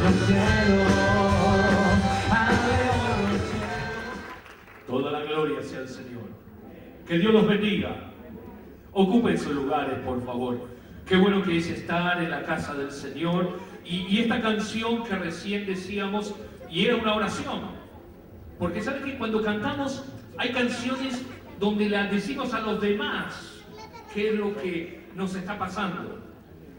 los cielos. Aleluya los cielos. Toda la gloria sea al Señor. Que Dios los bendiga. Ocupen sus lugares, por favor. Qué bueno que es estar en la casa del Señor. Y esta canción que recién decíamos, y era una oración. Porque ¿saben que cuando cantamos hay canciones donde las decimos a los demás qué es lo que nos está pasando?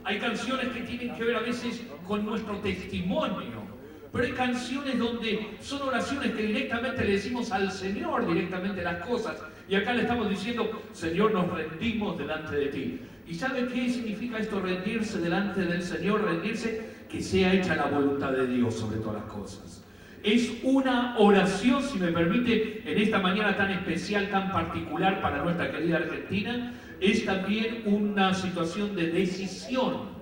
Hay canciones que tienen que ver a veces con nuestro testimonio. Pero hay canciones donde son oraciones que directamente le decimos al Señor directamente las cosas. Y acá le estamos diciendo, Señor, nos rendimos delante de ti. ¿Y sabe qué significa esto, rendirse delante del Señor? Rendirse, que sea hecha la voluntad de Dios sobre todas las cosas. Es una oración, si me permite, en esta mañana tan especial, tan particular para nuestra querida Argentina, es también una situación de decisión,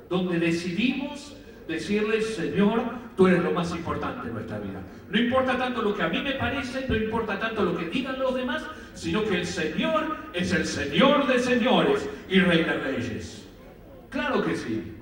donde decidimos decirle, Señor, tú eres lo más importante en nuestra vida. No importa tanto lo que a mí me parece, no importa tanto lo que digan los demás, sino que el Señor es el Señor de señores y Rey de reyes. Claro que sí.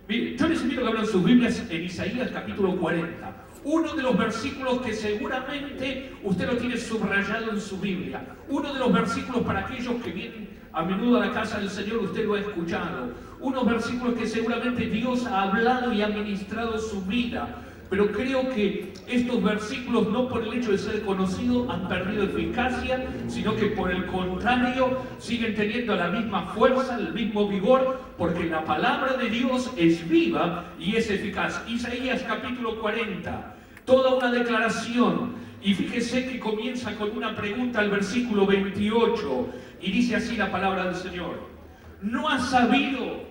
Mire, yo les invito a que abran sus Biblias en Isaías capítulo 40. Uno de los versículos que seguramente usted lo tiene subrayado en su Biblia. Uno de los versículos para aquellos que vienen a menudo a la casa del Señor, usted lo ha escuchado. Unos versículos que seguramente Dios ha hablado y ha ministrado su vida. Pero creo que estos versículos, no por el hecho de ser conocidos, han perdido eficacia, sino que por el contrario, siguen teniendo la misma fuerza, el mismo vigor, porque la palabra de Dios es viva y es eficaz. Isaías capítulo 40, toda una declaración. Y fíjese que comienza con una pregunta al versículo 28, y dice así la palabra del Señor. ¿No has sabido?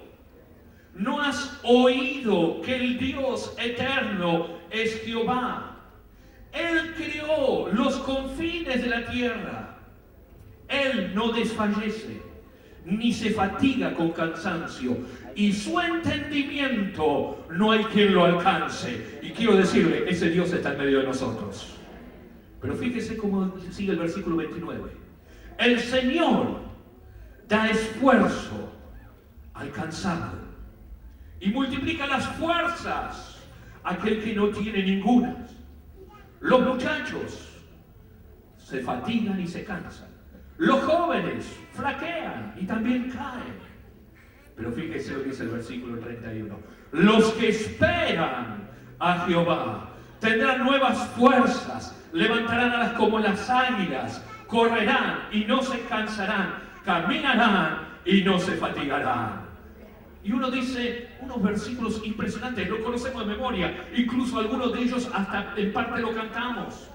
¿No has oído que el Dios eterno es Jehová? Él creó los confines de la tierra. Él no desfallece, ni se fatiga con cansancio, y su entendimiento no hay quien lo alcance. Y quiero decirle, ese Dios está en medio de nosotros. Pero fíjese cómo sigue el versículo 29. El Señor da esfuerzo al cansado y multiplica las fuerzas a aquel que no tiene ninguna. Los muchachos se fatigan y se cansan. Los jóvenes flaquean y también caen. Pero fíjese lo que dice el versículo 31. Los que esperan a Jehová tendrán nuevas fuerzas, levantarán alas como las águilas, correrán y no se cansarán, caminarán y no se fatigarán. Y uno dice unos versículos impresionantes, lo conocemos de memoria, incluso algunos de ellos hasta en parte lo cantamos.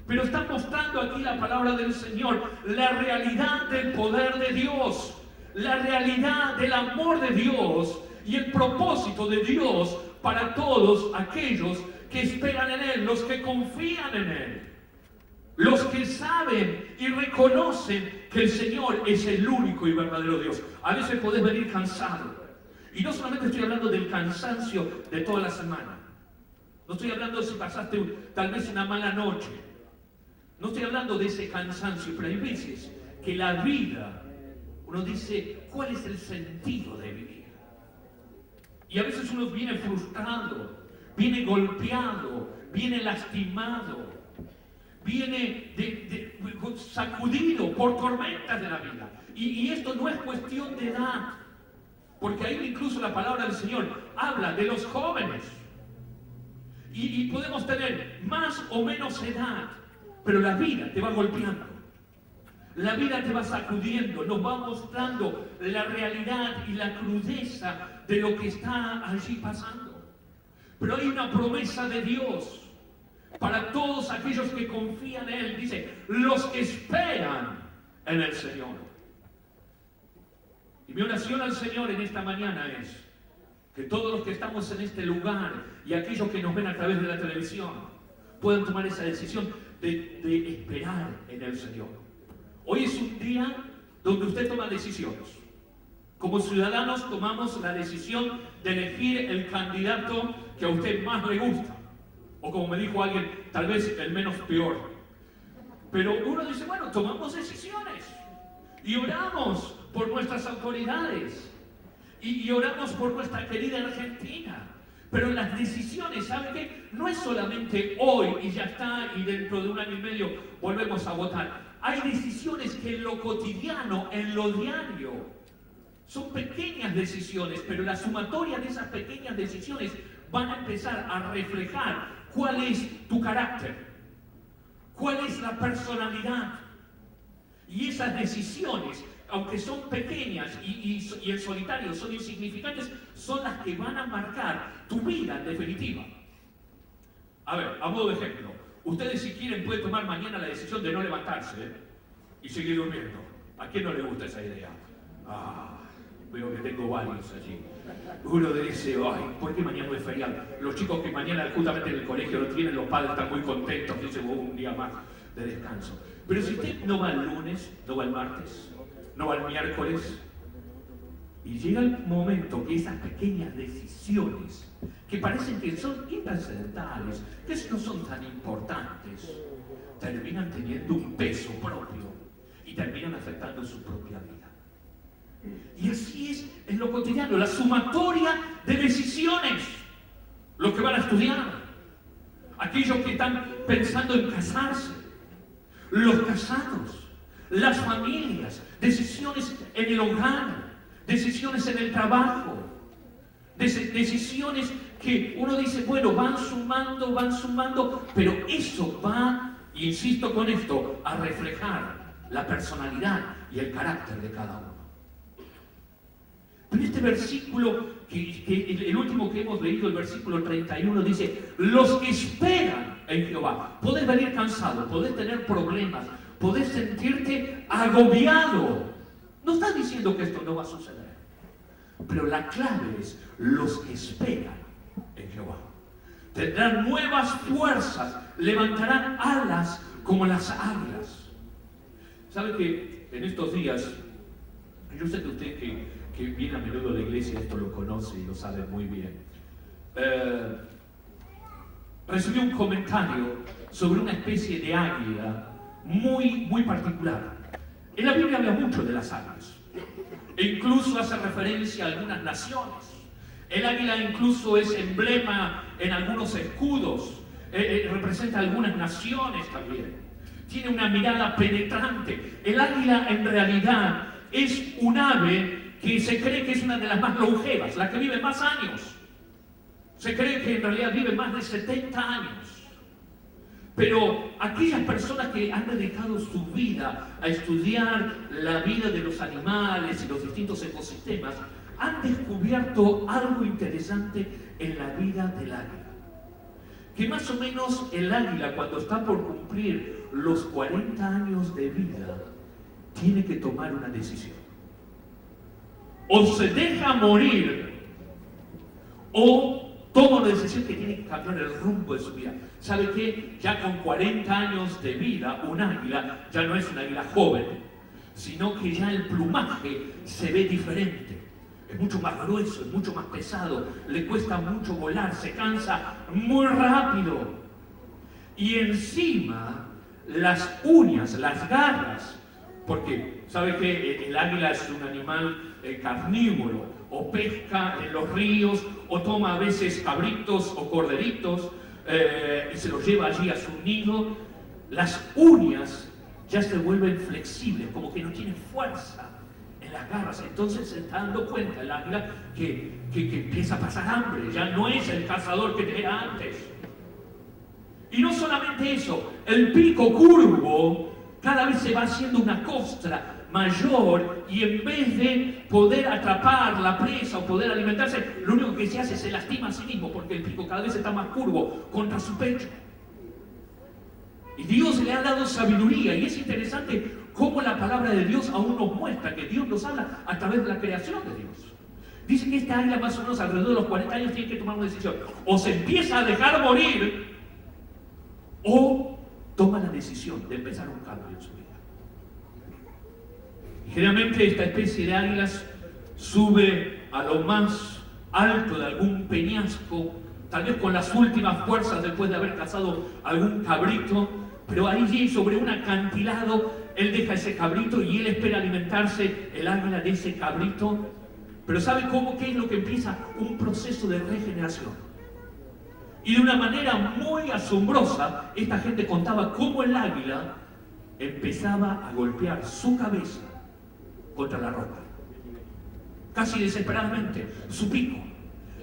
Pero está mostrando aquí la palabra del Señor, la realidad del poder de Dios, la realidad del amor de Dios y el propósito de Dios para todos aquellos que esperan en Él, los que confían en Él, los que saben y reconocen que el Señor es el único y verdadero Dios. A veces podés venir cansado. Y no solamente estoy hablando del cansancio de toda la semana. No estoy hablando de si pasaste tal vez una mala noche. No estoy hablando de ese cansancio, pero hay veces que la vida, uno dice, ¿cuál es el sentido de vivir? Y a veces uno viene frustrado, viene golpeado, viene lastimado, viene sacudido por tormentas de la vida. Y esto no es cuestión de edad, porque ahí incluso la palabra del Señor habla de los jóvenes. Y podemos tener más o menos edad, pero la vida te va golpeando. La vida te va sacudiendo, nos va mostrando la realidad y la crudeza de lo que está allí pasando. Pero hay una promesa de Dios para todos aquellos que confían en Él. Dice, los que esperan en el Señor. Y mi oración al Señor en esta mañana es que todos los que estamos en este lugar y aquellos que nos ven a través de la televisión puedan tomar esa decisión de esperar en el Señor. Hoy es un día donde usted toma decisiones. Como ciudadanos tomamos la decisión de elegir el candidato que a usted más le gusta. O como me dijo alguien, tal vez el menos peor. Pero uno dice, bueno, tomamos decisiones. Y oramos por nuestras autoridades. Y oramos por nuestra querida Argentina. Pero las decisiones, ¿saben qué? No es solamente hoy y ya está, y dentro de un año y medio volvemos a votar. Hay decisiones que en lo cotidiano, en lo diario, son pequeñas decisiones, pero la sumatoria de esas pequeñas decisiones van a empezar a reflejar cuál es tu carácter, cuál es la personalidad. Y esas decisiones, aunque son pequeñas y en solitario son insignificantes, son las que van a marcar tu vida en definitiva. A ver, a modo de ejemplo, ustedes si quieren pueden tomar mañana la decisión de no levantarse y seguir durmiendo. ¿A quién no le gusta esa idea? Veo que tengo varios allí. Uno dice, ¿por qué mañana no es feriado? Los chicos que mañana justamente en el colegio lo tienen, los padres están muy contentos, dicen, un día más de descanso. Pero si usted no va el lunes, no va el martes, no va el miércoles, y llega el momento que esas pequeñas decisiones, que parecen que son intrascendentales, que no son tan importantes, terminan teniendo un peso propio y terminan afectando su propia vida. Y así es en lo cotidiano, la sumatoria de decisiones. Los que van a estudiar, aquellos que están pensando en casarse, los casados, las familias, decisiones en el hogar, decisiones en el trabajo, decisiones que uno dice, bueno, van sumando, pero eso va, y insisto con esto, a reflejar la personalidad y el carácter de cada uno. En este versículo, el último que hemos leído, el versículo 31, dice, los que esperan en Jehová. Podés venir cansado, podés tener problemas, podés sentirte agobiado. No está diciendo que esto no va a suceder. Pero la clave es los que esperan en Jehová. Tendrán nuevas fuerzas, levantarán alas como las águilas. ¿Sabe que en estos días, yo sé que usted que viene a menudo a la iglesia esto lo conoce y lo sabe muy bien, recibí un comentario sobre una especie de águila muy particular. En la Biblia habla mucho de las águilas e incluso hace referencia a algunas naciones. El águila incluso es emblema en algunos escudos, representa algunas naciones también. Tiene una mirada penetrante. El águila en realidad es un ave que se cree que es una de las más longevas, la que vive más años. Se cree que en realidad vive más de 70 años. Pero aquellas personas que han dedicado su vida a estudiar la vida de los animales y los distintos ecosistemas, han descubierto algo interesante en la vida del águila. Que más o menos el águila, cuando está por cumplir los 40 años de vida, tiene que tomar una decisión. O se deja morir, o toma una decisión que tiene que cambiar el rumbo de su vida. ¿Sabe qué? Ya con 40 años de vida, un águila ya no es un águila joven, sino que ya el plumaje se ve diferente. Es mucho más grueso, es mucho más pesado, le cuesta mucho volar, se cansa muy rápido. Y encima, las uñas, las garras, porque ¿sabe que el águila es un animal carnívoro? O pesca en los ríos, o toma a veces cabritos o corderitos y se los lleva allí a su nido. Las uñas ya se vuelven flexibles, como que no tienen fuerza en las garras. Entonces se está dando cuenta el águila que empieza a pasar hambre, ya no es el cazador que era antes. Y no solamente eso, el pico curvo cada vez se va haciendo una costra mayor, y en vez de poder atrapar la presa o poder alimentarse, lo único que se hace es se lastima a sí mismo, porque el pico cada vez está más curvo contra su pecho. Y Dios le ha dado sabiduría, y es interesante cómo la palabra de Dios aún nos muestra que Dios nos habla a través de la creación de Dios. Dice que esta águila más o menos alrededor de los 40 años tiene que tomar una decisión. O se empieza a dejar morir, o toma la decisión de empezar un cambio en su vida. Y generalmente esta especie de águilas sube a lo más alto de algún peñasco, tal vez con las últimas fuerzas después de haber cazado algún cabrito, pero allí sobre un acantilado él deja ese cabrito y él espera alimentarse el águila de ese cabrito. Pero ¿sabe cómo? ¿Qué es lo que empieza? Un proceso de regeneración. Y de una manera muy asombrosa, esta gente contaba cómo el águila empezaba a golpear su cabeza contra la roca. Casi desesperadamente, su pico.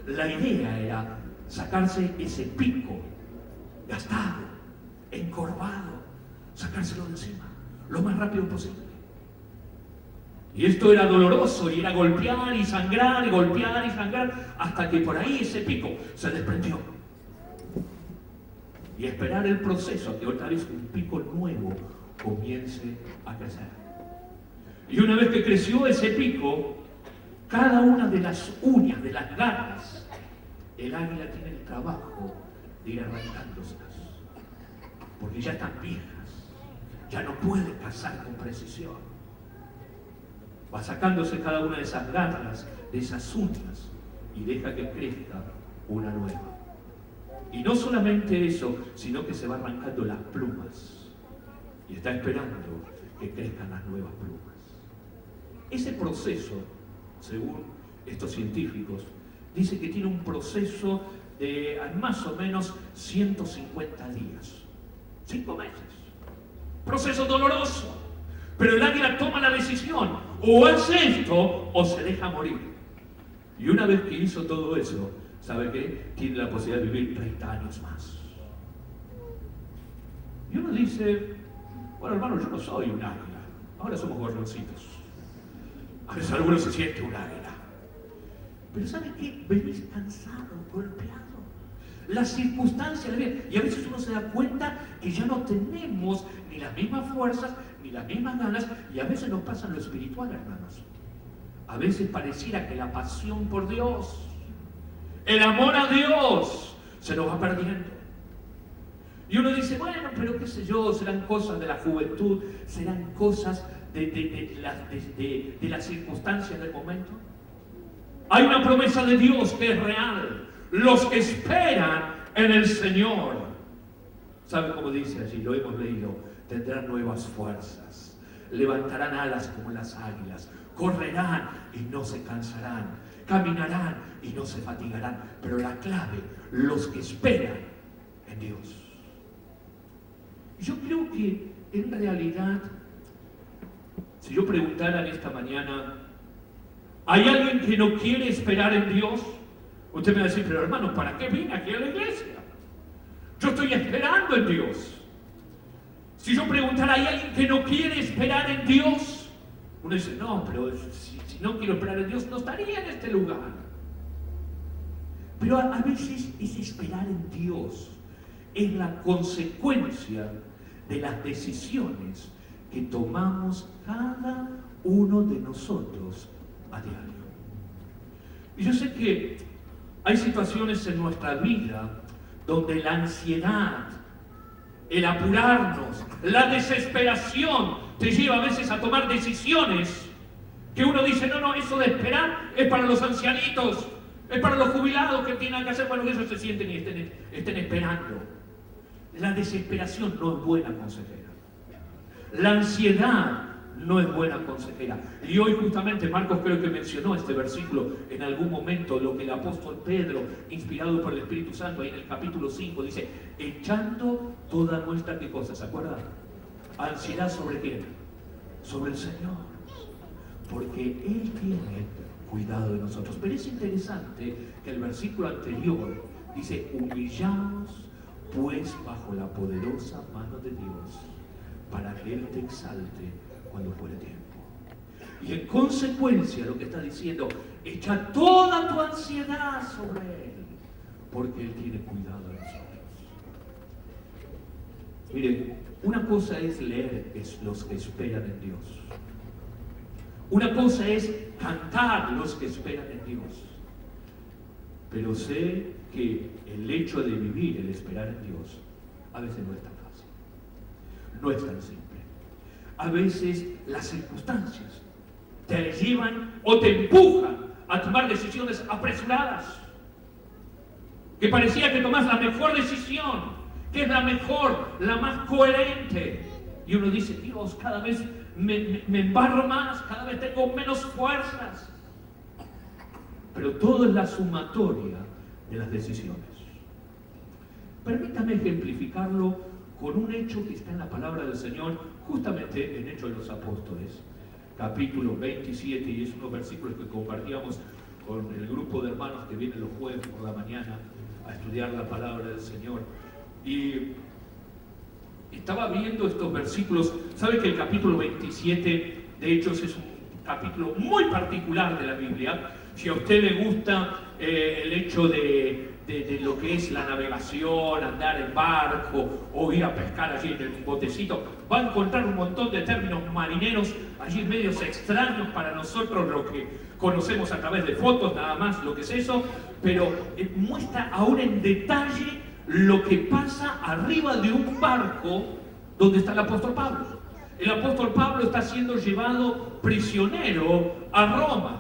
La idea era sacarse ese pico gastado, encorvado, sacárselo de encima, lo más rápido posible. Y esto era doloroso, y era golpear y sangrar, y golpear y sangrar, hasta que por ahí ese pico se desprendió. Y esperar el proceso a que otra vez un pico nuevo comience a crecer. Y una vez que creció ese pico, cada una de las uñas, de las garras, el águila tiene el trabajo de ir arrancándoselas, porque ya están viejas, ya no puede cazar con precisión. Va sacándose cada una de esas garras, de esas uñas, y deja que crezca una nueva. Y no solamente eso, sino que se va arrancando las plumas, y está esperando que crezcan las nuevas plumas. Ese proceso, según estos científicos, dice que tiene un proceso de más o menos 150 días, 5 meses. Proceso doloroso, pero el águila toma la decisión, o hace esto o se deja morir. Y una vez que hizo todo eso, ¿sabe qué? Tiene la posibilidad de vivir 30 años más. Y uno dice, bueno hermano, yo no soy un águila, ahora somos gorroncitos. A veces algunos se siente un águila. Pero ¿sabe qué? Venís cansado, golpeado. Las circunstancias de la vida. Y a veces uno se da cuenta que ya no tenemos ni las mismas fuerzas, ni las mismas ganas. Y a veces nos pasa en lo espiritual, hermanos. A veces pareciera que la pasión por Dios, el amor a Dios, se nos va perdiendo. Y uno dice, bueno, pero qué sé yo, serán cosas de la juventud, serán cosas de las circunstancias del momento. Hay una promesa de Dios que es real. Los que esperan en el Señor, ¿sabe cómo dice allí? Lo hemos leído. Tendrán nuevas fuerzas, levantarán alas como las águilas, correrán y no se cansarán, caminarán y no se fatigarán. Pero la clave, los que esperan en Dios. Yo creo que en realidad, si yo preguntara en esta mañana, ¿hay alguien que no quiere esperar en Dios? Usted me va a decir, pero hermano, ¿para qué vine aquí a la iglesia? Yo estoy esperando en Dios. Si yo preguntara, ¿hay alguien que no quiere esperar en Dios? Uno dice, no, pero si no quiero esperar en Dios, no estaría en este lugar. Pero a veces ese esperar en Dios es la consecuencia de las decisiones que tomamos cada uno de nosotros a diario. Y yo sé que hay situaciones en nuestra vida donde la ansiedad, el apurarnos, la desesperación te lleva a veces a tomar decisiones que uno dice, no, eso de esperar es para los ancianitos, es para los jubilados que tienen que hacer, bueno, que ellos se sienten y estén esperando. La desesperación no es buena consejera. La ansiedad no es buena consejera. Y hoy justamente Marcos creo que mencionó este versículo en algún momento, lo que el apóstol Pedro, inspirado por el Espíritu Santo, ahí en el capítulo 5, dice, echando toda nuestra, ¿qué cosa? ¿Se acuerdan? Ansiedad ¿sobre quién? Sobre el Señor. Porque Él tiene cuidado de nosotros. Pero es interesante que el versículo anterior dice, humillaos pues bajo la poderosa mano de Dios, para que Él te exalte cuando fuere tiempo. Y en consecuencia lo que está diciendo, echa toda tu ansiedad sobre Él, porque Él tiene cuidado de nosotros. Miren, una cosa es leer los que esperan en Dios. Una cosa es cantar los que esperan en Dios. Pero sé que el hecho de vivir, el esperar en Dios, a veces no es tan fácil. No es tan simple. A veces las circunstancias te llevan o te empujan a tomar decisiones apresuradas. Que parecía que tomás la mejor decisión, que es la mejor, la más coherente. Y uno dice, Dios, cada vez me embarro más, cada vez tengo menos fuerzas. Pero todo es la sumatoria de las decisiones. Permítame ejemplificarlo con un hecho que está en la palabra del Señor, justamente en Hechos de los Apóstoles, capítulo 27, y es unos versículos que compartíamos con el grupo de hermanos que vienen los jueves por la mañana a estudiar la palabra del Señor. Y estaba viendo estos versículos. Sabe que el capítulo 27 de Hechos es un capítulo muy particular de la Biblia. Si a usted le gusta el hecho de lo que es la navegación, andar en barco o ir a pescar allí en un botecito, va a encontrar un montón de términos marineros allí medios extraños para nosotros, lo que conocemos a través de fotos, nada más lo que es eso, pero muestra aún en detalle lo que pasa arriba de un barco donde está el apóstol Pablo. El apóstol Pablo está siendo llevado prisionero a Roma.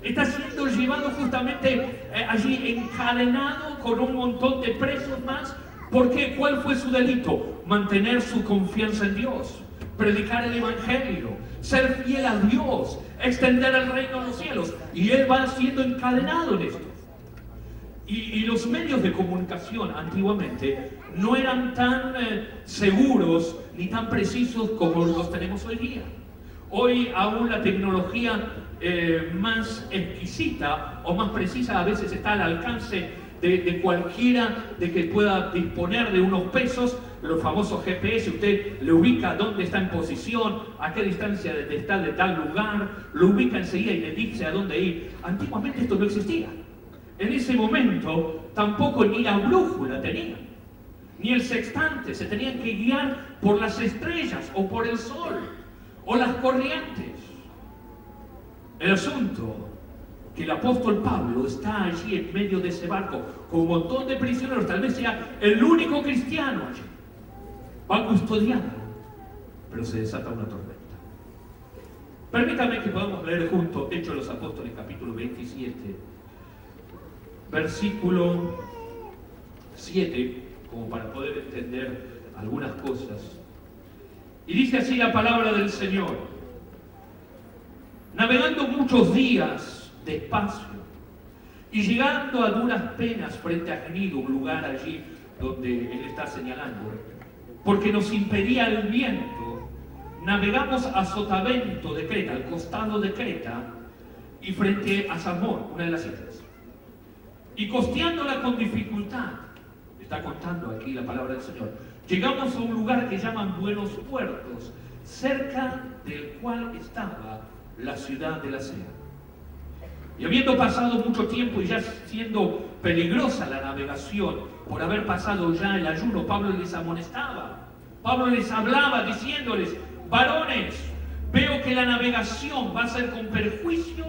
Está siendo llevado justamente allí encadenado con un montón de presos más. ¿Por qué? ¿Cuál fue su delito? Mantener su confianza en Dios, predicar el Evangelio, ser fiel a Dios, extender el reino de los cielos. Y él va siendo encadenado en esto. Y los medios de comunicación antiguamente no eran tan seguros ni tan precisos como los tenemos hoy día. Hoy aún la tecnología más exquisita o más precisa a veces está al alcance de cualquiera de que pueda disponer de unos pesos, los famosos GPS. Usted le ubica dónde está en posición, a qué distancia está de tal lugar, lo ubica enseguida y le dice a dónde ir. Antiguamente esto no existía. En ese momento tampoco ni la brújula tenían, ni el sextante. Se tenían que guiar por las estrellas o por el sol o las corrientes. El asunto que el apóstol Pablo está allí en medio de ese barco con un montón de prisioneros, tal vez sea el único cristiano allí, va custodiado, pero se desata una tormenta. Permítame que podamos leer juntos Hechos de los Apóstoles capítulo 27, versículo 7, como para poder entender algunas cosas. Y dice así la palabra del Señor: navegando muchos días despacio y llegando a duras penas frente a Gnido, un lugar allí donde él está señalando, porque nos impedía el viento, navegamos a Sotavento de Creta, al costado de Creta, y frente a Samón, una de las islas. Y costeándola con dificultad, está contando aquí la palabra del Señor, llegamos a un lugar que llaman Buenos Puertos, cerca del cual estaba la ciudad de la Sea. Y habiendo pasado mucho tiempo y ya siendo peligrosa la navegación, por haber pasado ya el ayuno, Pablo les amonestaba, Pablo les hablaba diciéndoles: varones, veo que la navegación va a ser con perjuicio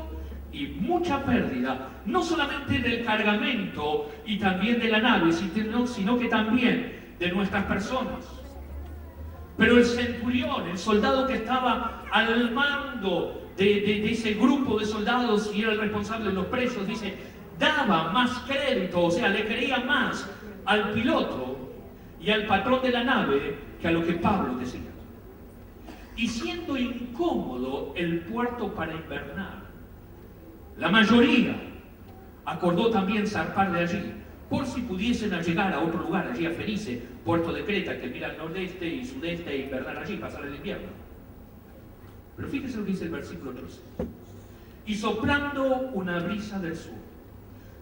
y mucha pérdida, no solamente del cargamento y también de la nave, sino que también de nuestras personas. Pero el centurión, el soldado que estaba al mando de ese grupo de soldados y era el responsable de los presos, dice, daba más crédito, o sea, le creía más al piloto y al patrón de la nave que a lo que Pablo decía. Y siendo incómodo el puerto para invernar, la mayoría acordó también zarpar de allí, por si pudiesen llegar a otro lugar, allí a Fenice, puerto de Creta, que mira al nordeste y sudeste, e invernar allí, pasar el invierno. Pero fíjese lo que dice el versículo 13. Y soplando una brisa del sur,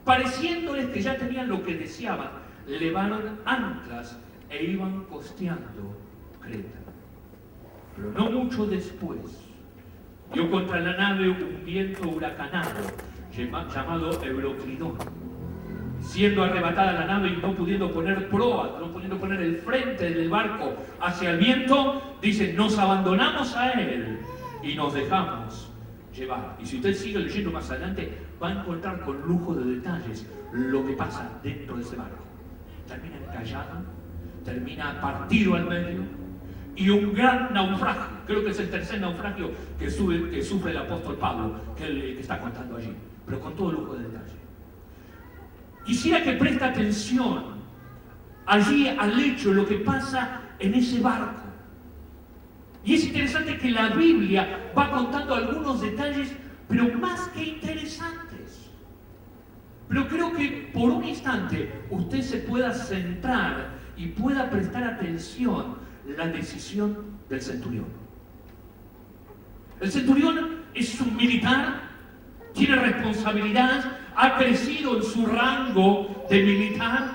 pareciéndoles que ya tenían lo que deseaban, levaron anclas e iban costeando Creta. Pero no mucho después, dio contra la nave un viento huracanado llamado Euroclidón. Siendo arrebatada la nave y no pudiendo poner proa, no pudiendo poner el frente del barco hacia el viento, dice, nos abandonamos a él y nos dejamos llevar. Y si usted sigue leyendo más adelante, va a encontrar con lujo de detalles lo que pasa dentro de ese barco. Termina encallado, termina partido al medio, y un gran naufragio. Creo que es el tercer naufragio que sufre el apóstol Pablo, que está contando allí, pero con todo lujo de detalle. Quisiera que preste atención allí al hecho de lo que pasa en ese barco. Y es interesante que la Biblia va contando algunos detalles, pero más que interesantes. Pero creo que por un instante usted se pueda centrar y pueda prestar atención a la decisión del centurión. El centurión es un militar, tiene responsabilidad, ha crecido en su rango de militar,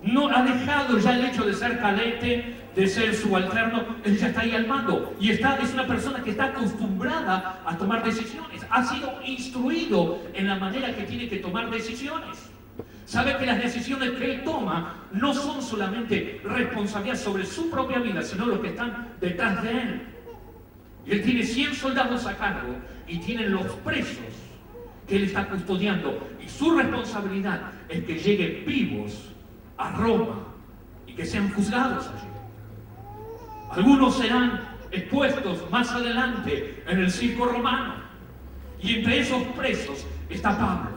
no ha dejado ya el hecho de ser cadete, de ser subalterno, él ya está ahí al mando y es una persona que está acostumbrada a tomar decisiones, ha sido instruido en la manera que tiene que tomar decisiones. Sabe que las decisiones que él toma no son solamente responsabilidad sobre su propia vida, sino los que están detrás de él. Y él tiene 100 soldados a cargo y tienen los presos que él está custodiando. Y su responsabilidad es que lleguen vivos a Roma y que sean juzgados allí. Algunos serán expuestos más adelante en el circo romano. Y entre esos presos está Pablo,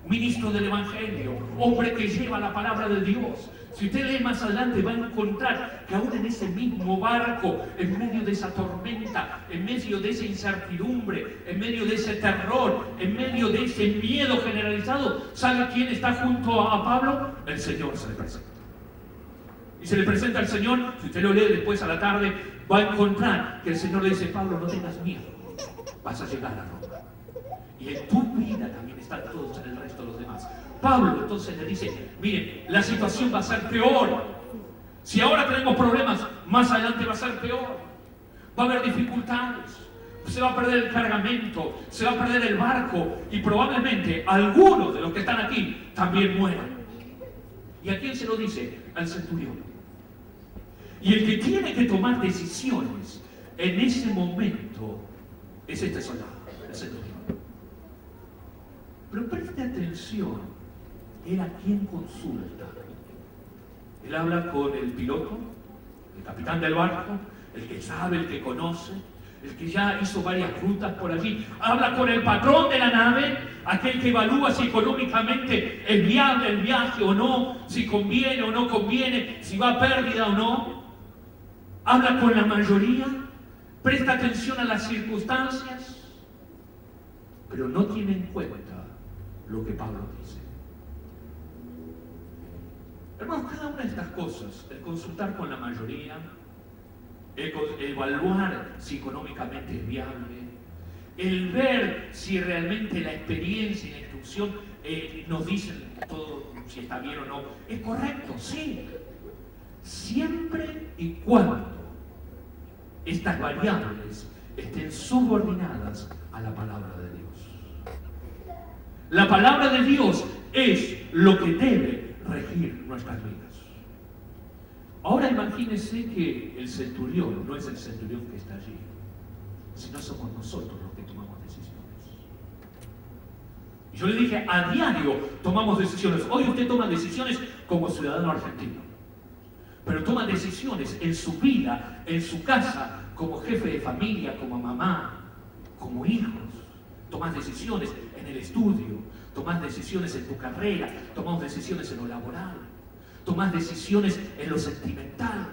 ministro del Evangelio, hombre que lleva la palabra de Dios. Si usted lee más adelante va a encontrar que aún en ese mismo barco, en medio de esa tormenta, en medio de esa incertidumbre, en medio de ese terror, en medio de ese miedo generalizado, ¿sabe quién está junto a Pablo? El Señor se le presenta. Y se le presenta al Señor, si usted lo lee después a la tarde, va a encontrar que el Señor le dice: Pablo, no tengas miedo, vas a llegar a Roma. Y en tu vida también están todos en el resto de los demás. Pablo entonces le dice: miren, la situación va a ser peor. Si ahora tenemos problemas, más adelante va a ser peor. Va a haber dificultades, se va a perder el cargamento, se va a perder el barco y probablemente algunos de los que están aquí también mueran. ¿Y a quién se lo dice? Al centurión. Y el que tiene que tomar decisiones en ese momento es este soldado, el centurión. Pero preste atención, él a quién consulta. Él habla con el piloto, el capitán del barco, el que sabe, el que conoce, el que ya hizo varias rutas por allí. Habla con el patrón de la nave, aquel que evalúa si económicamente es viable el viaje o no, si conviene o no conviene, si va a pérdida o no. Habla con la mayoría, presta atención a las circunstancias, pero no tiene en cuenta lo que Pablo dice. Hermanos, cada una de estas cosas, el consultar con la mayoría, el evaluar si económicamente es viable, el ver si realmente la experiencia y la instrucción nos dicen todo si está bien o no, es correcto, sí, siempre y cuando estas variables estén subordinadas a la palabra de Dios. La palabra de Dios es lo que debe regir nuestras vidas. Ahora imagínense que el centurión no es el centurión que está allí, sino somos nosotros los que tomamos decisiones. Y yo le dije, a diario tomamos decisiones. Hoy usted toma decisiones como ciudadano argentino, pero toma decisiones en su vida, en su casa, como jefe de familia, como mamá, como hijos. Tomas decisiones en el estudio, tomas decisiones en tu carrera, tomas decisiones en lo laboral, tomas decisiones en lo sentimental.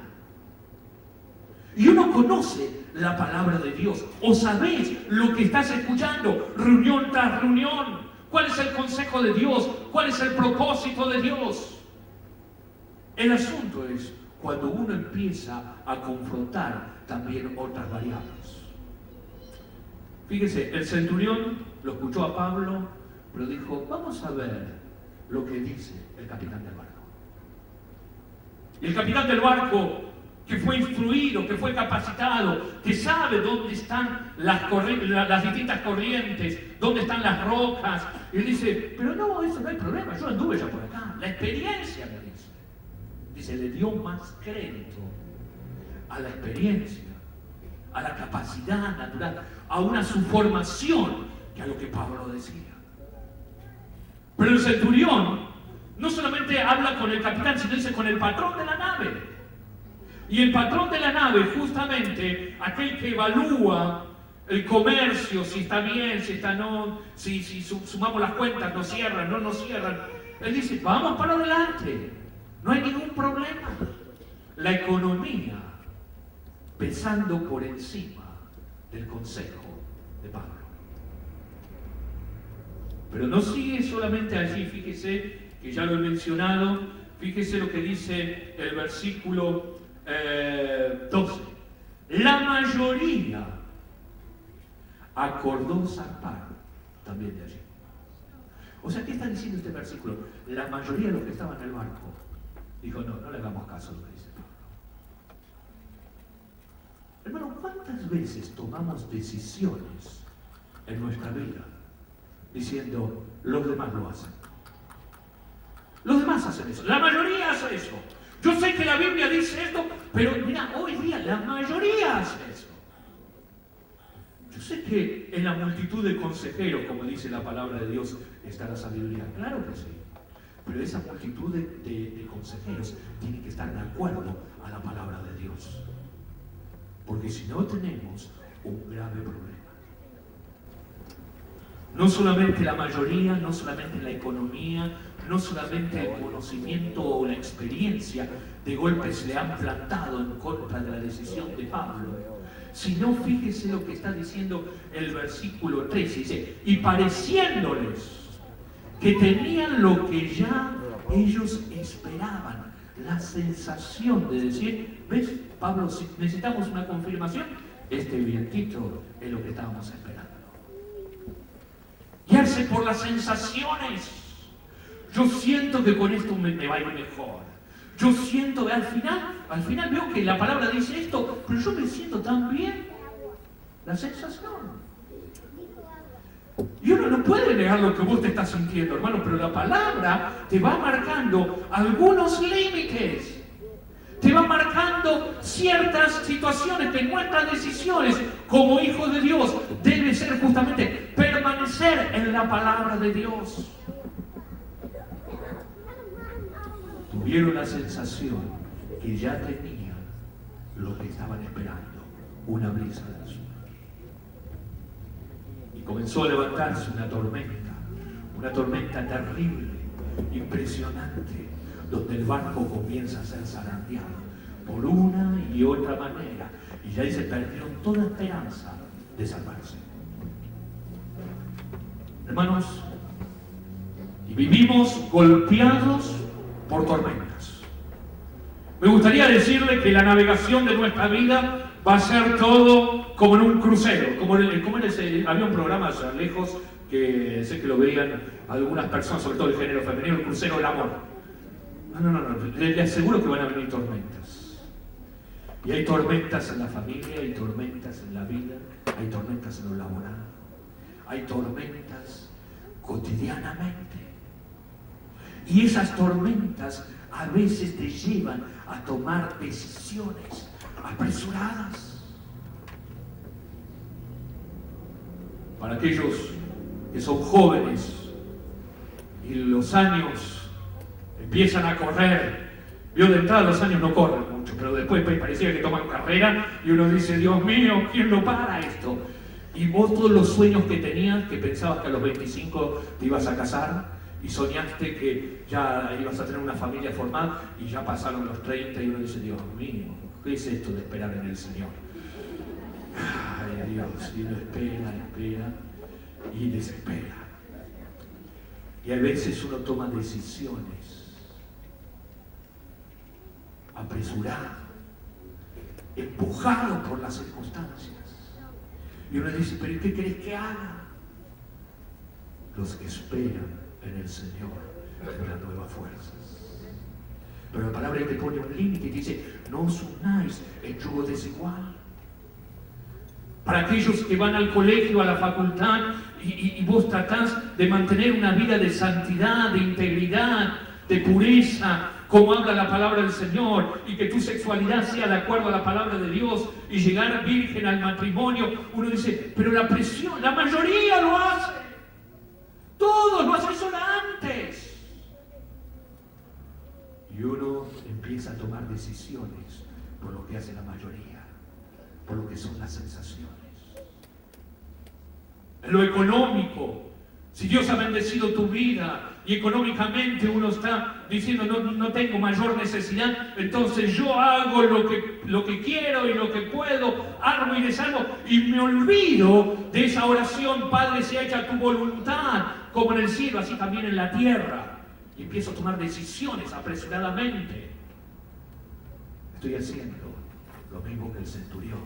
Y uno conoce la palabra de Dios, o sabés lo que estás escuchando, reunión tras reunión. ¿Cuál es el consejo de Dios? ¿Cuál es el propósito de Dios? El asunto es cuando uno empieza a confrontar también otras variables. Fíjese, el centurión lo escuchó a Pablo, pero dijo, vamos a ver lo que dice el capitán del barco. Y el capitán del barco, que fue instruido, que fue capacitado, que sabe dónde están las distintas corrientes, dónde están las rocas, y él dice, pero no, eso no hay problema, yo anduve ya por acá. La experiencia me dice. Dice, le dio más crédito a la experiencia, a la capacidad natural, a una su formación, que a lo que Pablo decía. Pero el centurión no solamente habla con el capitán, sino dice con el patrón de la nave. Y el patrón de la nave, justamente, aquel que evalúa el comercio, si está bien, si está no, si sumamos las cuentas, nos cierran, no nos cierran. Él dice, vamos para adelante, no hay ningún problema. La economía pesando por encima del consejo de Pablo. Pero no sigue solamente allí, fíjese que ya lo he mencionado, fíjese lo que dice el versículo 12. La mayoría acordó zarpar también de allí. O sea, ¿qué está diciendo este versículo? La mayoría de los que estaban en el barco dijo, no le hagamos caso a lo que dice Pablo. Hermano, ¿cuántas veces tomamos decisiones en nuestra vida diciendo, los demás lo hacen? Los demás hacen eso, la mayoría hace eso. Yo sé que la Biblia dice esto, pero mira, hoy día la mayoría hace eso. Yo sé que en la multitud de consejeros, como dice la palabra de Dios, está la sabiduría. Claro que sí. Pero esa multitud de consejeros tiene que estar de acuerdo a la palabra de Dios. Porque si no tenemos un grave problema. No solamente la mayoría, no solamente la economía, no solamente el conocimiento o la experiencia de golpes le han plantado en contra de la decisión de Pablo, sino fíjese lo que está diciendo el versículo 13, dice, y pareciéndoles que tenían lo que ya ellos esperaban, la sensación de decir, ¿ves, Pablo, si necesitamos una confirmación? Este vientito es lo que estábamos esperando. Guiarse por las sensaciones. Yo siento que con esto me va a ir mejor. Yo siento que al final veo que la palabra dice esto, pero yo me siento tan bien. La sensación. Y uno no puede negar lo que vos te estás sintiendo, hermano, pero la palabra te va marcando algunos límites. Te va marcando ciertas situaciones de nuestras decisiones como hijos de Dios. Debe ser justamente permanecer en la palabra de Dios. Tuvieron la sensación que ya tenían lo que estaban esperando, una brisa del sur. Y comenzó a levantarse una tormenta terrible, impresionante, donde el barco comienza a ser zarandeado por una y otra manera. Y ya ahí se perdieron toda esperanza de salvarse. Hermanos, y vivimos golpeados por tormentas. Me gustaría decirle que la navegación de nuestra vida va a ser todo como en un crucero, había un programa allá lejos que sé que lo veían algunas personas, sobre todo el género femenino, el crucero del amor. No, les aseguro que van a venir tormentas. Y hay tormentas en la familia, hay tormentas en la vida, hay tormentas en lo laboral, hay tormentas cotidianamente. Y esas tormentas a veces te llevan a tomar decisiones apresuradas. Para aquellos que son jóvenes y los años empiezan a correr, yo de entrada los años no corren mucho, pero después parecía que toman carrera y uno dice, Dios mío, ¿quién lo para esto? Y vos todos los sueños que tenías, que pensabas que a los 25 te ibas a casar, y soñaste que ya ibas a tener una familia formada y ya pasaron los 30 y uno dice, Dios mío, ¿qué es esto de esperar en el Señor? Ay, Dios, y uno espera y desespera. Y a veces uno toma decisiones apresuradas, empujado por las circunstancias. Y uno dice, ¿pero qué crees que haga? Los que esperan en el Señor tendrán nuevas fuerzas. Pero la palabra te pone un límite y dice, no os unáis en yugo desigual. Para aquellos que van al colegio, a la facultad, y vos tratás de mantener una vida de santidad, de integridad, de pureza, como habla la palabra del Señor, y que tu sexualidad sea de acuerdo a la palabra de Dios, y llegar virgen al matrimonio, uno dice, pero la presión, la mayoría lo hace. Todos lo hacen antes. Y uno empieza a tomar decisiones por lo que hace la mayoría, por lo que son las sensaciones. En lo económico, si Dios ha bendecido tu vida y económicamente uno está diciendo no tengo mayor necesidad, entonces yo hago lo que quiero y lo que puedo, armo y desarmo, y me olvido de esa oración, Padre, sea hecha tu voluntad, como en el cielo, así también en la tierra. Y empiezo a tomar decisiones apresuradamente. Estoy haciendo lo mismo que el centurión,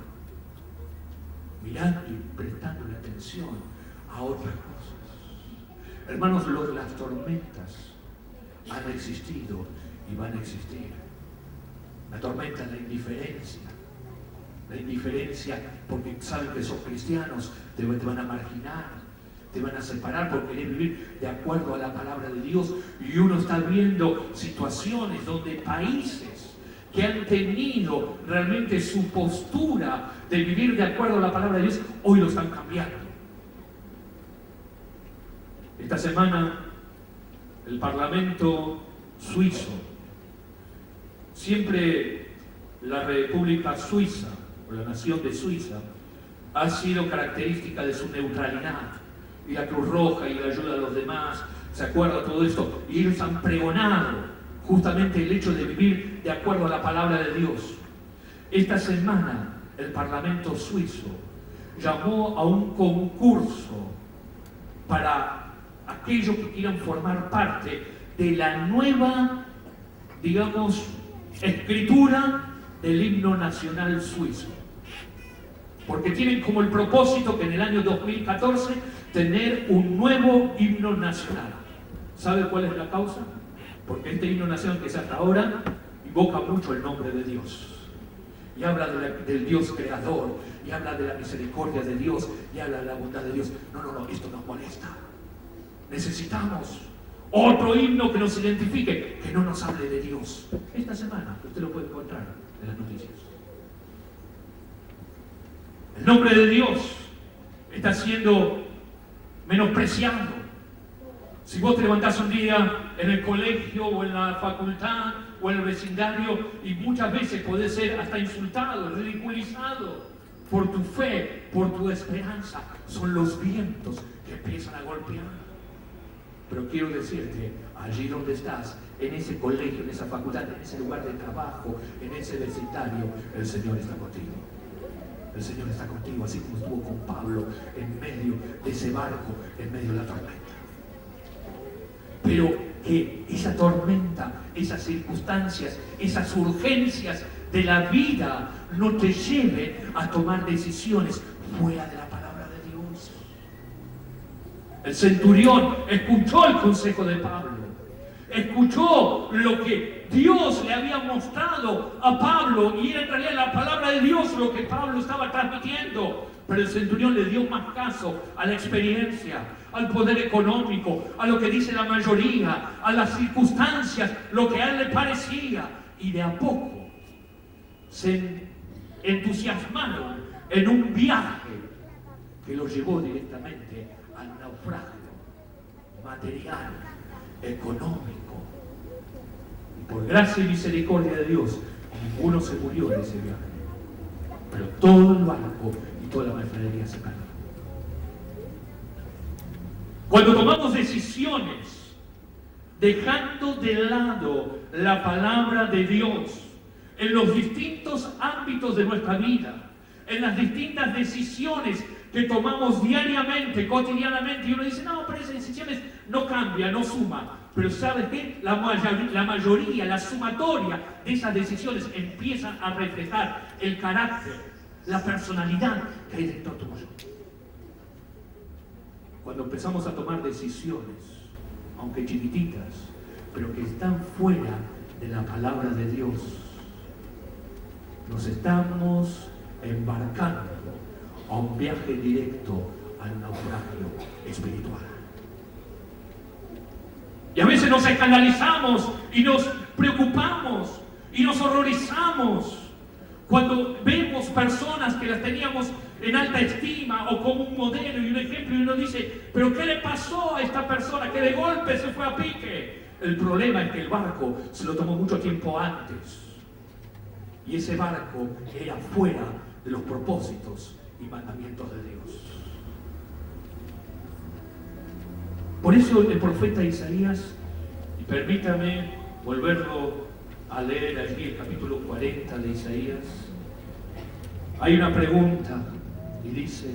mirando y prestándole atención a otras cosas. Hermanos, las tormentas han existido y van a existir. La tormenta es la indiferencia. La indiferencia porque saben que sos cristianos, te van a marginar, te van a separar por querer vivir de acuerdo a la palabra de Dios. Y uno está viendo situaciones donde países que han tenido realmente su postura de vivir de acuerdo a la palabra de Dios, hoy lo están cambiando. Esta semana el Parlamento suizo, siempre la República Suiza, o la nación de Suiza, ha sido característica de su neutralidad, y la Cruz Roja y la ayuda a los demás, ¿se acuerda todo esto? Y ellos han pregonado justamente el hecho de vivir de acuerdo a la palabra de Dios. Esta semana el Parlamento suizo llamó a un concurso para aquellos que quieran formar parte de la nueva, digamos, escritura del himno nacional suizo. Porque tienen como el propósito que en el año 2014 tener un nuevo himno nacional. ¿Sabe cuál es la causa? Porque este himno nacional que es hasta ahora invoca mucho el nombre de Dios. Y habla del Dios creador, y habla de la misericordia de Dios, y habla de la bondad de Dios. No, esto nos molesta. Necesitamos otro himno que nos identifique, que no nos hable de Dios. Esta semana usted lo puede encontrar en las noticias. El nombre de Dios está siendo menospreciado. Si vos te levantás un día en el colegio o en la facultad o en el vecindario y muchas veces podés ser hasta insultado, ridiculizado por tu fe, por tu esperanza, son los vientos que empiezan a golpear. Pero quiero decirte, allí donde estás, en ese colegio, en esa facultad, en ese lugar de trabajo, en ese vecindario, el Señor está contigo. El Señor está contigo, así como estuvo con Pablo en medio de ese barco, en medio de la tormenta. Pero que esa tormenta, esas circunstancias, esas urgencias de la vida no te lleven a tomar decisiones fuera de la palabra de Dios. El centurión escuchó el consejo de Pablo, escuchó lo que Dios le había mostrado a Pablo, y era en realidad la palabra de Dios lo que Pablo estaba transmitiendo. Pero el centurión le dio más caso a la experiencia, al poder económico, a lo que dice la mayoría, a las circunstancias, lo que a él le parecía. Y de a poco se entusiasmaron en un viaje que lo llevó directamente al naufragio material, económico. Y por gracia y misericordia de Dios, ninguno se murió en ese viaje. Pero todo el barco y toda la mercadería se perdió. Cuando tomamos decisiones dejando de lado la palabra de Dios en los distintos ámbitos de nuestra vida, en las distintas decisiones que tomamos diariamente, cotidianamente, y uno dice, no, pero esas decisiones no cambian, no suman. Pero ¿sabes qué? La mayoría, la sumatoria de esas decisiones empiezan a reflejar el carácter, la personalidad que hay dentro tuyo. Cuando empezamos a tomar decisiones, aunque chiquititas, pero que están fuera de la palabra de Dios, nos estamos embarcando a un viaje directo al naufragio espiritual. Y a veces nos escandalizamos y nos preocupamos y nos horrorizamos cuando vemos personas que las teníamos en alta estima o como un modelo y un ejemplo, y uno dice, pero ¿qué le pasó a esta persona que de golpe se fue a pique? El problema es que el barco se lo tomó mucho tiempo antes, y ese barco era fuera de los propósitos y mandamientos de Dios. Por eso el profeta Isaías, y permítame volverlo a leer aquí el capítulo 40 de Isaías, hay una pregunta y dice,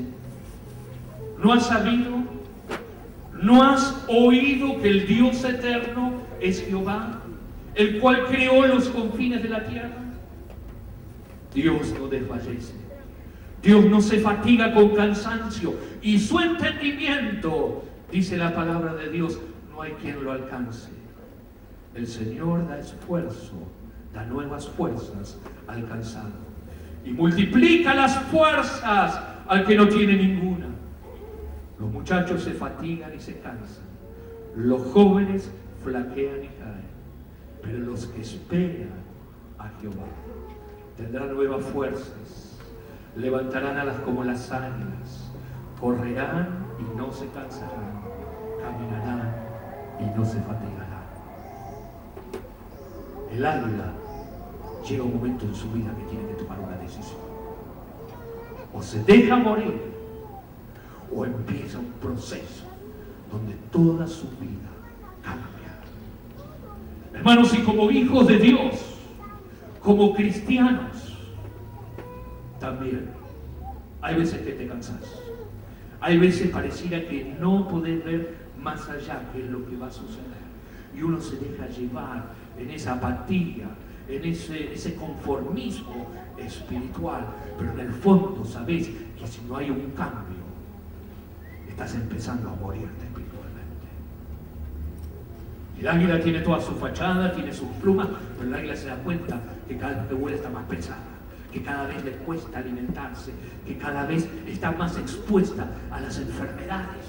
¿no has sabido? ¿No has oído que el Dios eterno es Jehová, el cual creó los confines de la tierra? Dios no desfallece. Dios no se fatiga con cansancio. Y su entendimiento, dice la palabra de Dios, no hay quien lo alcance. El Señor da esfuerzo, da nuevas fuerzas al cansado. Y multiplica las fuerzas al que no tiene ninguna. Los muchachos se fatigan y se cansan. Los jóvenes flaquean y caen. Pero los que esperan a Jehová tendrán nuevas fuerzas. Levantarán alas como las águilas. Correrán y no se cansarán. Caminarán y no se fatigarán. El águila llega un momento en su vida que tiene que tomar una decisión. O se deja morir, o empieza un proceso donde toda su vida cambia. Hermanos, y como hijos de Dios, como cristianos, también hay veces que te cansas. Hay veces pareciera que no podés ver más allá qué es lo que va a suceder. Y uno se deja llevar en esa apatía, en ese conformismo espiritual. Pero en el fondo sabés que si no hay un cambio, estás empezando a morirte espiritualmente. El águila tiene toda su fachada, tiene sus plumas, pero el águila se da cuenta que cada vez que vuela está más pesada, que cada vez le cuesta alimentarse, que cada vez está más expuesta a las enfermedades.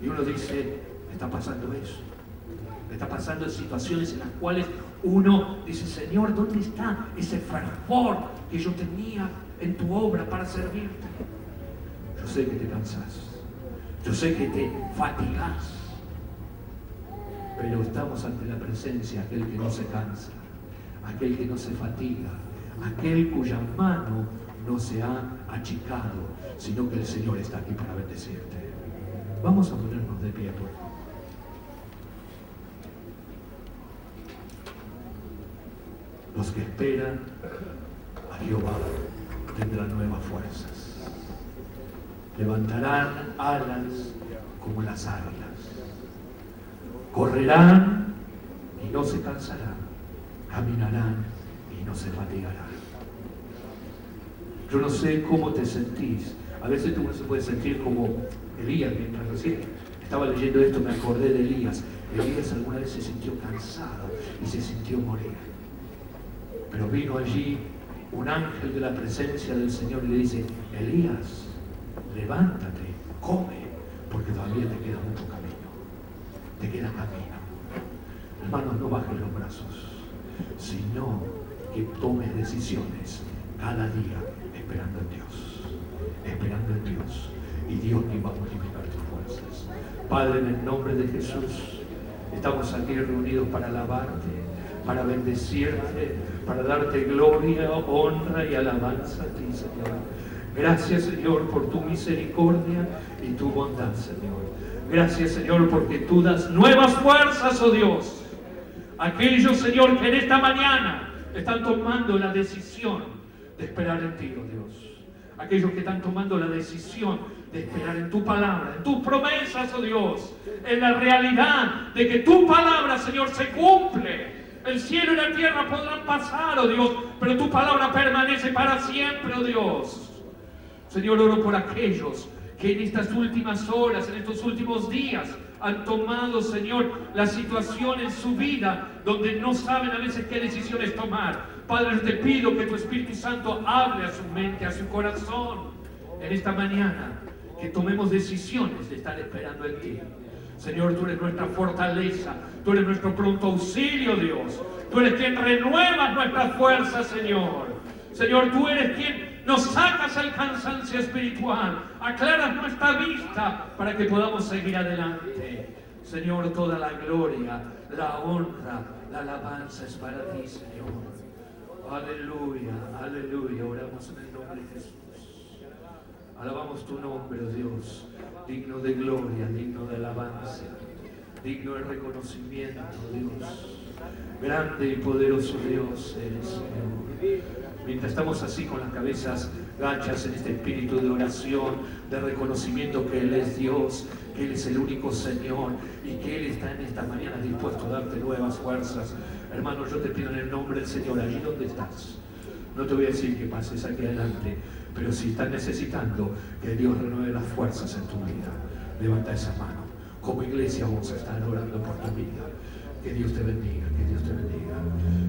Y uno dice, me está pasando eso. Me está pasando en situaciones en las cuales uno dice, Señor, ¿dónde está ese fervor que yo tenía en tu obra para servirte? Yo sé que te cansas, yo sé que te fatigas, pero estamos ante la presencia de aquel que no se cansa, aquel que no se fatiga, aquel cuya mano no se ha achicado, sino que el Señor está aquí para bendecirte. Vamos a ponernos de pie, por favor. Los que esperan a Jehová tendrán nuevas fuerzas. Levantarán alas como las águilas. Correrán y no se cansarán. Caminarán y no se fatigarán. Yo no sé cómo te sentís. A veces uno se puede sentir como Elías, mientras recién estaba leyendo esto me acordé de Elías. Elías alguna vez se sintió cansado y se sintió morir. Pero vino allí un ángel de la presencia del Señor y le dice, Elías, levántate, come, porque todavía te queda mucho camino. Te queda camino. Hermanos, no bajes los brazos, sino que tomes decisiones cada día esperando en Dios. Esperando en Dios. Y Dios te va a multiplicar tus fuerzas. Padre, en el nombre de Jesús, estamos aquí reunidos para alabarte, para bendecirte, para darte gloria, honra y alabanza a ti, Señor. Gracias, Señor, por tu misericordia y tu bondad, Señor. Gracias, Señor, porque tú das nuevas fuerzas, oh Dios. Aquellos, Señor, que en esta mañana están tomando la decisión de esperar en ti, oh Dios. Aquellos que están tomando la decisión de esperar en tu palabra, en tus promesas, oh Dios. En la realidad de que tu palabra, Señor, se cumple. El cielo y la tierra podrán pasar, oh Dios, pero tu palabra permanece para siempre, oh Dios. Señor, oro por aquellos que en estas últimas horas, en estos últimos días, han tomado, Señor, la situación en su vida donde no saben a veces qué decisiones tomar. Padre, te pido que tu Espíritu Santo hable a su mente, a su corazón, en esta mañana, que tomemos decisiones de estar esperando en ti. Señor, tú eres nuestra fortaleza, tú eres nuestro pronto auxilio, Dios. Tú eres quien renueva nuestras fuerzas, Señor. Señor, tú eres quien nos sacas el cansancio espiritual, aclaras nuestra vista para que podamos seguir adelante. Señor, toda la gloria, la honra, la alabanza es para ti, Señor. Aleluya, aleluya. Oramos en el nombre de Jesús. Alabamos tu nombre, oh Dios, digno de gloria, digno de alabanza, digno de reconocimiento, Dios. Grande y poderoso Dios eres, Señor. Mientras estamos así con las cabezas gachas en este espíritu de oración, de reconocimiento que Él es Dios, que Él es el único Señor y que Él está en esta mañana dispuesto a darte nuevas fuerzas. Hermano, yo te pido en el nombre del Señor, allí donde estás. No te voy a decir que pases aquí adelante, pero si estás necesitando que Dios renueve las fuerzas en tu vida, levanta esa mano. Como iglesia vamos a estar orando por tu vida. Que Dios te bendiga, que Dios te bendiga.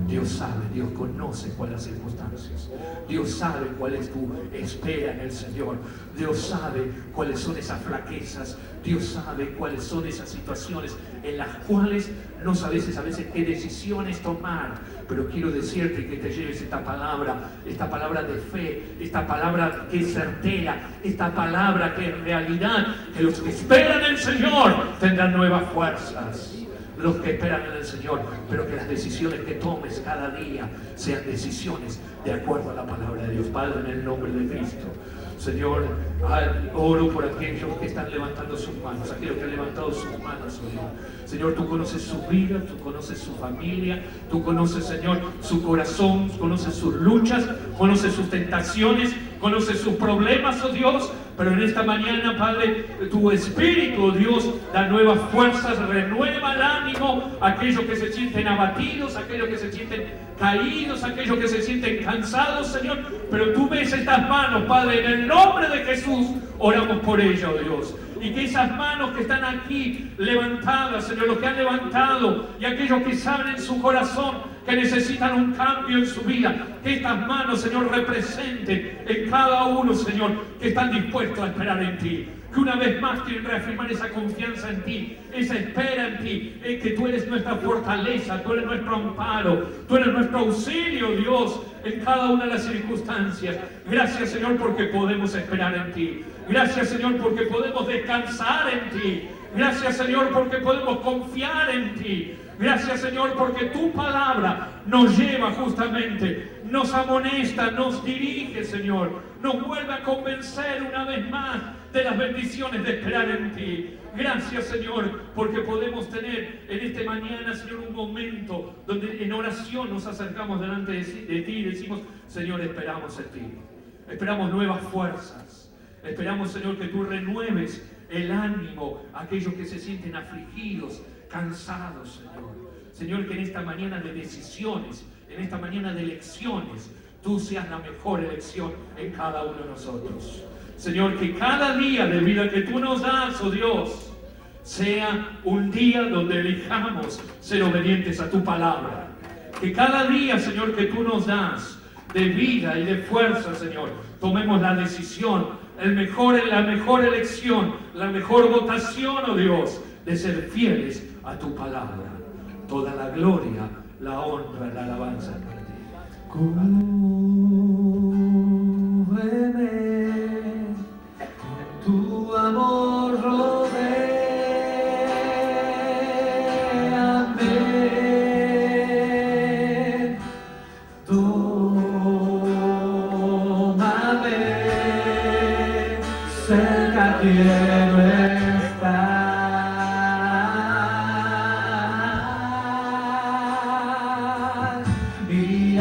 Dios sabe, Dios conoce cuáles las circunstancias. Dios sabe cuál es tu espera en el Señor. Dios sabe cuáles son esas flaquezas. Dios sabe cuáles son esas situaciones en las cuales no sabes a veces qué decisiones tomar. Pero quiero decirte que te lleves esta palabra de fe, esta palabra que es certera, esta palabra que es realidad, que los que esperan en el Señor tendrán nuevas fuerzas. Los que esperan en el Señor, pero que las decisiones que tomes cada día sean decisiones de acuerdo a la palabra de Dios. Padre, en el nombre de Cristo, Señor, oro por aquellos que están levantando sus manos, aquellos que han levantado sus manos, Señor. Señor, tú conoces su vida, tú conoces su familia, tú conoces, Señor, su corazón, conoces sus luchas, conoces sus tentaciones, conoces sus problemas, oh Dios. Pero en esta mañana, Padre, tu Espíritu, oh Dios, da nuevas fuerzas, renueva el ánimo a aquellos que se sienten abatidos, a aquellos que se sienten caídos, a aquellos que se sienten cansados, Señor. Pero tú ves estas manos, Padre, en el nombre de Jesús, oramos por ellas, oh Dios. Y que esas manos que están aquí levantadas, Señor, los que han levantado, y aquellos que saben en su corazón que necesitan un cambio en su vida, que estas manos, Señor, representen en cada uno, Señor, que están dispuestos a esperar en ti. Que una vez más quieren reafirmar esa confianza en ti, esa espera en ti, que tú eres nuestra fortaleza, tú eres nuestro amparo, tú eres nuestro auxilio, Dios, en cada una de las circunstancias. Gracias, Señor, porque podemos esperar en ti. Gracias, Señor, porque podemos descansar en ti. Gracias, Señor, porque podemos confiar en ti. Gracias, Señor, porque tu palabra nos lleva justamente, nos amonesta, nos dirige, Señor, nos vuelve a convencer una vez más de las bendiciones de esperar en ti. Gracias, Señor, porque podemos tener en este mañana, Señor, un momento donde en oración nos acercamos delante de ti y decimos, Señor, esperamos en ti. Esperamos nuevas fuerzas. Esperamos, Señor, que tú renueves el ánimo a aquellos que se sienten afligidos, cansados, Señor. Señor, que en esta mañana de decisiones, en esta mañana de elecciones, tú seas la mejor elección en cada uno de nosotros. Señor, que cada día de vida que tú nos das, oh Dios, sea un día donde elijamos ser obedientes a tu palabra. Que cada día, Señor, que tú nos das de vida y de fuerza, Señor, tomemos la decisión, la mejor elección, la mejor votación, oh Dios, de ser fieles a tu palabra. Toda la gloria, la honra, la alabanza para ti. Cúbreme con tu amor, rodéame, tómame, cerca quiero estar. Y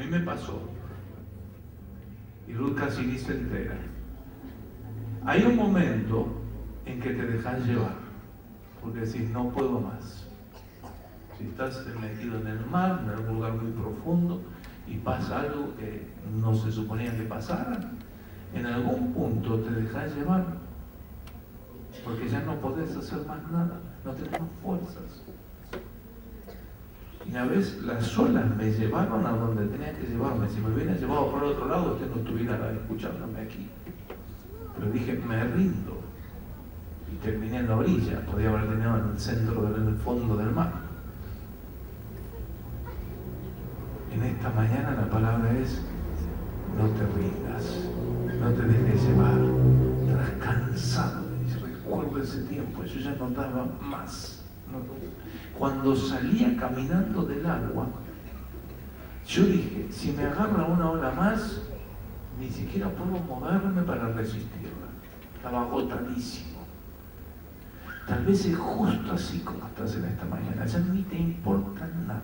mí me pasó. Y Ruth casi ni se entera. Hay un momento en que te dejas llevar, porque decís, no puedo más. Si estás metido en el mar, en algún lugar muy profundo, y pasa algo que no se suponía que pasara, en algún punto te dejas llevar, porque ya no podés hacer más nada, no tenés más fuerzas. Y una vez las olas me llevaron a donde tenía que llevarme. Si me hubieran llevado por otro lado, usted no estuviera escuchándome aquí. Pero dije, me rindo. Y terminé en la orilla, podía haber terminado en el centro, en el fondo del mar. En esta mañana la palabra es, no te rindas, no te dejes llevar. Estás cansado. Recuerdo ese tiempo, yo ya no daba más. Cuando salía caminando del agua, yo dije, si me agarra una ola más, ni siquiera puedo moverme para resistirla. Estaba agotadísimo. Tal vez es justo así como estás en esta mañana, ya ni te importa nada.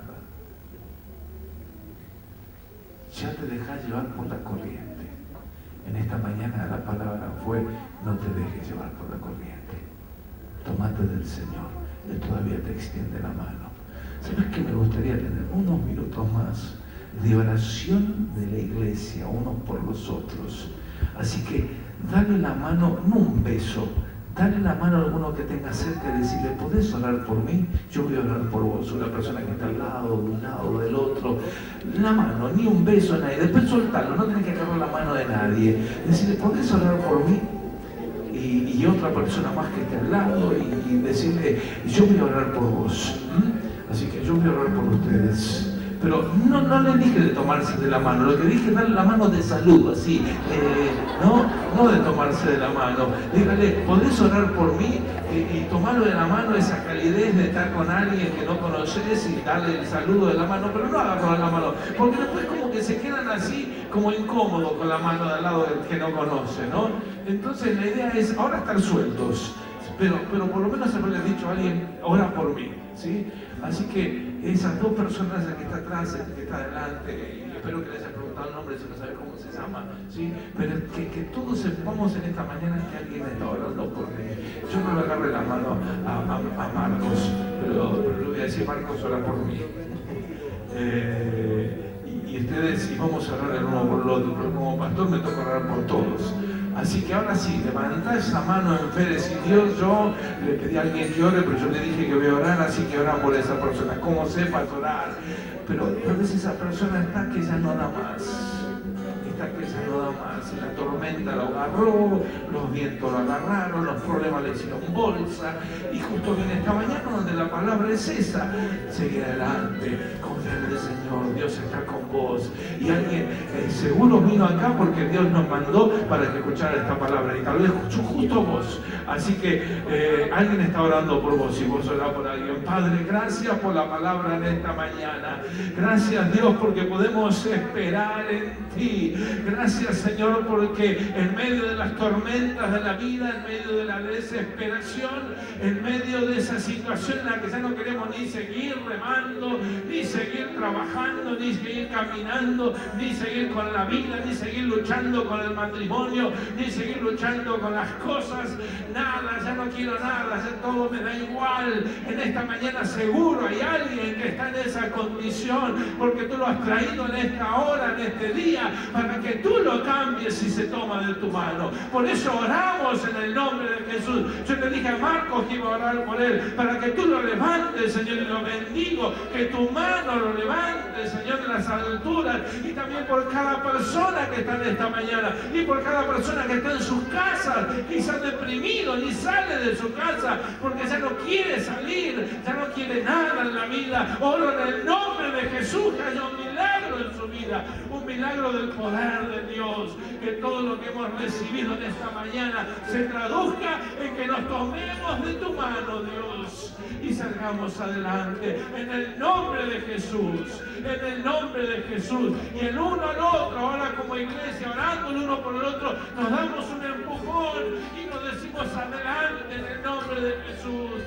Ya te dejas llevar por la corriente. En esta mañana la palabra fue, no te dejes llevar por la corriente. Tómate del Señor. Él todavía te extiende la mano. ¿Sabes qué? Me gustaría tener unos minutos más de oración de la iglesia, unos por los otros. Así que dale la mano, no un beso, dale la mano a alguno que tenga cerca y decirle, ¿podés orar por mí? Yo voy a orar por vos. Una persona que está al lado, de un lado, del otro. La mano, ni un beso a nadie. Después soltarlo, no tenés que agarrar la mano de nadie. Decirle, ¿podés orar por mí? Y otra persona más que esté al lado y decirle, yo voy a orar por vos. Así que yo voy a orar por ustedes. Pero no le dije de tomarse de la mano, lo que dije es darle la mano de salud, así, no de tomarse de la mano. Dígale, ¿podés orar por mí? Y tomarlo de la mano, esa calidez de estar con alguien que no conoces y darle el saludo de la mano, pero no agarrar la mano, porque después como que se quedan así, como incómodos con la mano de al lado del que no conoce, ¿no? Entonces la idea es ahora estar sueltos, pero por lo menos haberle dicho a alguien, ora por mí, ¿sí? Así que esas dos personas, el que está atrás, el que está adelante, y espero que les haya preguntado el nombre si no sabe cómo se llama, ¿sí? Pero que todos sepamos en esta mañana que alguien está orando por mí. Yo no le agarré la mano a Marcos, pero le voy a decir, Marcos, ora por mí. Y ustedes, y vamos a orar el uno por el otro, pero como pastor me toca orar por todos. Así que ahora sí, levantá esa mano en fe, decir, Dios, yo le pedí a alguien que ore, pero yo le dije que voy a orar, así que ora por esa persona, como sepas orar. Pero a veces esa persona está que ya no da más. Está que ya no da más. La tormenta lo agarró, los vientos lo agarraron, los problemas le hicieron bolsa. Y justo viene esta mañana donde la palabra es esa. Seguir adelante, confía en el Señor, Dios está con vos. Y alguien seguro vino acá porque Dios nos mandó para que escuchara esta palabra. Y tal vez escuchó justo vos. Así que alguien está orando por vos y vos orás por alguien. Padre, gracias por la palabra en esta mañana. Gracias, Dios, porque podemos esperar en ti. Gracias, Señor, porque en medio de las tormentas de la vida, en medio de la desesperación, en medio de esa situación en la que ya no queremos ni seguir remando, ni seguir trabajando, ni seguir caminando, ni seguir con la vida, ni seguir luchando con el matrimonio, ni seguir luchando con las cosas, nada, ya no quiero nada, ya todo me da igual. En esta mañana seguro hay alguien que está en esa condición, porque tú lo has traído en esta hora, en este día, para que tú lo cambies y se toma de tu mano. Por eso oramos en el nombre de Jesús. Yo le dije a Marcos que iba a orar por él, para que tú lo levantes, Señor, y lo bendigo, que tu mano lo levante, Señor, de las alturas, y también por cada persona que está en esta mañana, y por cada persona que está en sus casas, quizás deprimido, ni sale de su casa, porque ya no quiere salir, ya no quiere nada en la vida. Oro en el nombre de Jesús que haya un milagro en su vida, un milagro del poder de Dios, que todo lo que hemos recibido en esta mañana se traduzca en que nos tomemos de tu mano, Dios, y salgamos adelante en el nombre de Jesús, en el nombre de Jesús, y el uno al otro, ahora como iglesia, orando el uno por el otro, nos damos un empujón y nos decimos adelante en el nombre de Jesús.